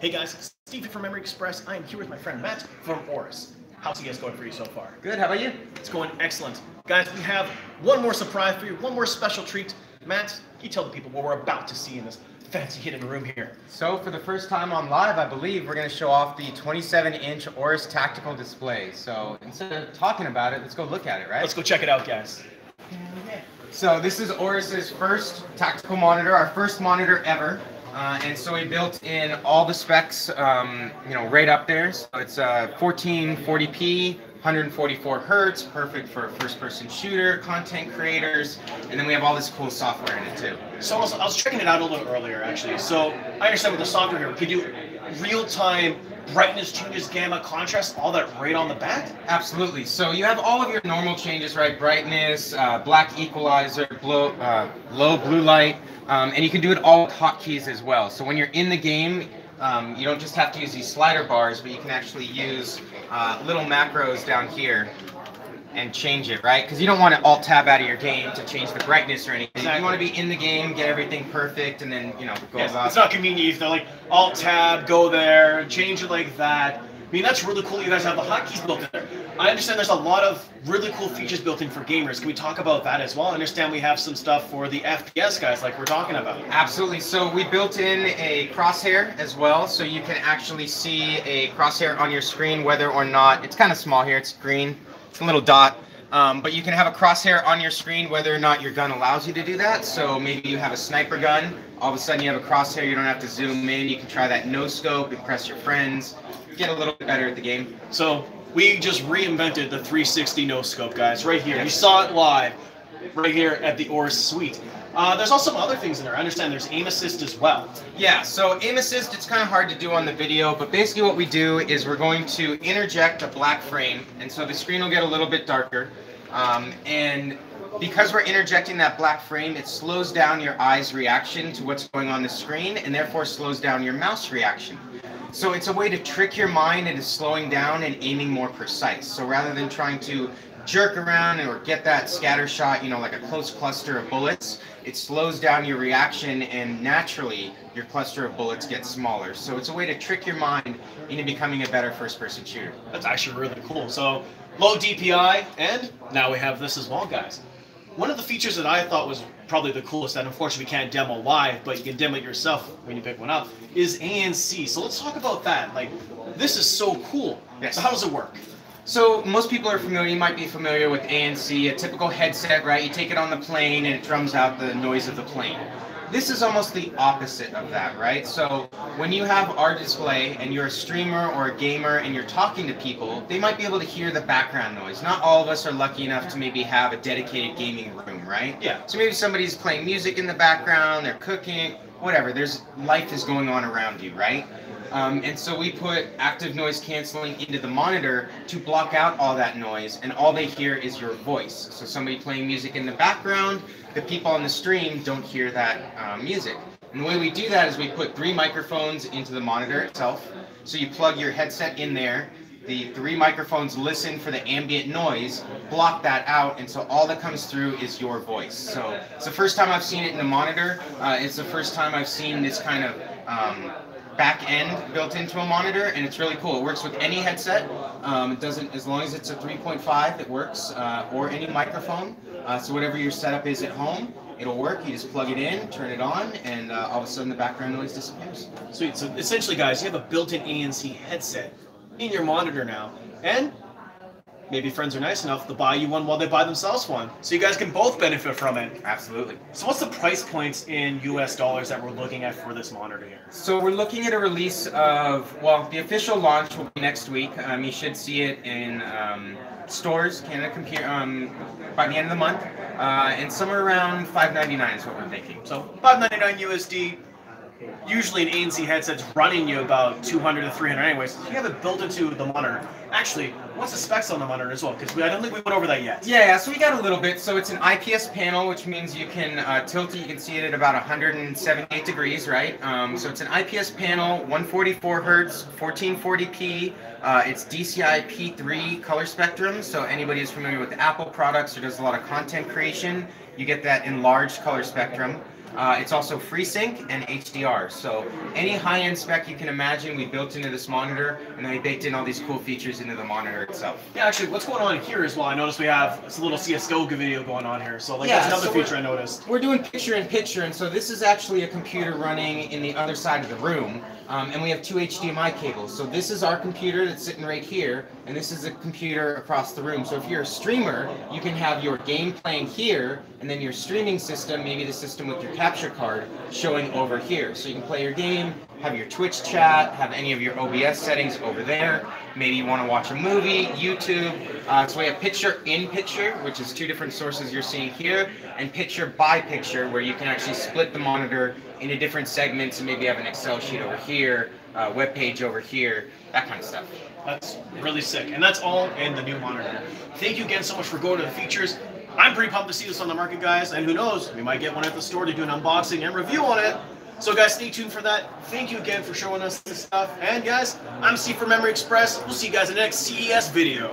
Hey guys, Steve from Memory Express. I am here with my friend Matt from Aorus. How's it guys going for you so far? Good, how about you? It's going excellent. Guys, we have one more surprise for you, one more special treat. Matt, can you tell the people what we're about to see in this fancy hidden room here? So for the first time on live, I believe, we're going to show off the 27-inch Aorus tactical display. So instead of talking about it, let's go look at it, right? Let's go check it out, guys. So this is Aorus's first tactical monitor, our first monitor ever. And so we built in all the specs, right up there. So it's 1440p, 144 hertz, perfect for first-person shooter, content creators, and then we have all this cool software in it too. So I was checking it out a little earlier, actually. So I understand with the software here, we can do real-time brightness changes, gamma, contrast, all that right on the back? Absolutely. So you have all of your normal changes, right? Brightness, black equalizer, low blue light, and you can do it all with hotkeys as well. So when you're in the game, you don't just have to use these slider bars, but you can actually use little macros down here and change it, right? Because you don't want to alt-tab out of your game to change the brightness or anything. Exactly. You want to be in the game, get everything perfect, and then, go about. It's not convenient if they're like, alt-tab, go there, change it like that. I mean, that's really cool. You guys have the hotkeys built in there. I understand there's a lot of really cool features built in for gamers. Can we talk about that as well? I understand we have some stuff for the FPS guys like we're talking about. Absolutely. So we built in a crosshair as well, so you can actually see a crosshair on your screen whether or not, it's kind of small here, it's green, it's a little dot. But you can have a crosshair on your screen whether or not your gun allows you to do that. So maybe you have a sniper gun, all of a sudden you have a crosshair, you don't have to zoom in, you can try that no scope, impress your friends, get a little bit better at the game. So we just reinvented the 360 no scope, guys, right here. You saw it live right here at the Aorus suite. There's also some other things in there. I understand there's aim assist as well. Yeah, so aim assist, it's kind of hard to do on the video, but basically what we do is we're going to interject a black frame, and so the screen will get a little bit darker. And because we're interjecting that black frame, it slows down your eye's reaction to what's going on the screen, and therefore slows down your mouse reaction. So it's a way to trick your mind into slowing down and aiming more precise. So rather than trying to jerk around or get that scatter shot, like a close cluster of bullets, it slows down your reaction and naturally your cluster of bullets gets smaller. So it's a way to trick your mind into becoming a better first-person shooter. That's actually really cool. So low DPI, and now we have this as well, guys. One of the features that I thought was probably the coolest that unfortunately we can't demo live, but you can demo it yourself when you pick one up, is ANC. So let's talk about that. Like, this is so cool. Yes. So how does it work? So most people are familiar, you might be familiar with ANC, a typical headset, right? You take it on the plane and it drums out the noise of the plane. This is almost the opposite of that, right? So when you have our display and you're a streamer or a gamer and you're talking to people, they might be able to hear the background noise. Not all of us are lucky enough to maybe have a dedicated gaming room, right? Yeah. So maybe somebody's playing music in the background, they're cooking, whatever. Life is going on around you, right? And so we put active noise canceling into the monitor to block out all that noise, and all they hear is your voice. So somebody playing music in the background, the people on the stream don't hear that music. And the way we do that is we put 3 microphones into the monitor itself. So you plug your headset in there, the 3 microphones listen for the ambient noise, block that out, and so all that comes through is your voice. So it's the first time I've seen it in the monitor. It's the first time I've seen this kind of back end built into a monitor, and it's really cool. It works with any headset. It doesn't, as long as it's a 3.5, it works, or any microphone. So whatever your setup is at home, it'll work. You just plug it in, turn it on, and all of a sudden the background noise disappears. Sweet. So essentially, guys, you have a built-in ANC headset in your monitor now, and maybe friends are nice enough to buy you one while they buy themselves one. So you guys can both benefit from it. Absolutely. So what's the price points in US dollars that we're looking at for this monitor here? So we're looking at a release of, well, the official launch will be next week. You should see it in stores, Canada Computer, by the end of the month. And somewhere around $5.99 is what we're thinking. So $5.99 USD. Usually an ANC headset's running you about $200 to $300 anyways. You have it built into the monitor. Actually, what's the specs on the monitor as well? Because I don't think we went over that yet. Yeah, so we got a little bit. So it's an IPS panel, which means you can tilt it. You can see it at about 178 degrees, right? So it's an IPS panel, 144 hertz, 1440p. It's DCI P3 color spectrum. So anybody who's familiar with the Apple products or does a lot of content creation, you get that enlarged color spectrum. It's also FreeSync and HDR. So any high-end spec you can imagine, we built into this monitor, and then we baked in all these cool features into the monitor itself. Yeah, actually, what's going on here as well? I noticed we have a little CSGO video going on here. So like Yeah, that's another so feature I noticed. We're doing picture-in-picture, and so this is actually a computer running in the other side of the room, and we have two HDMI cables. So this is our computer that's sitting right here, and this is a computer across the room. So if you're a streamer, you can have your game playing here, and then your streaming system, maybe the system with your capture card, showing over here. So you can play your game, have your Twitch chat, have any of your OBS settings over there. Maybe you want to watch a movie, YouTube. So we have picture-in-picture, which is two different sources you're seeing here, and picture-by-picture, where you can actually split the monitor into different segments and maybe have an Excel sheet over here, web page over here, that kind of stuff. That's really sick. And that's all in the new monitor. Thank you again so much for going to the features. I'm pretty pumped to see this on the market, guys. And who knows, we might get one at the store to do an unboxing and review on it. So guys, stay tuned for that. Thank you again for showing us this stuff. And guys, I'm Steve from Memory Express. We'll see you guys in the next CES video.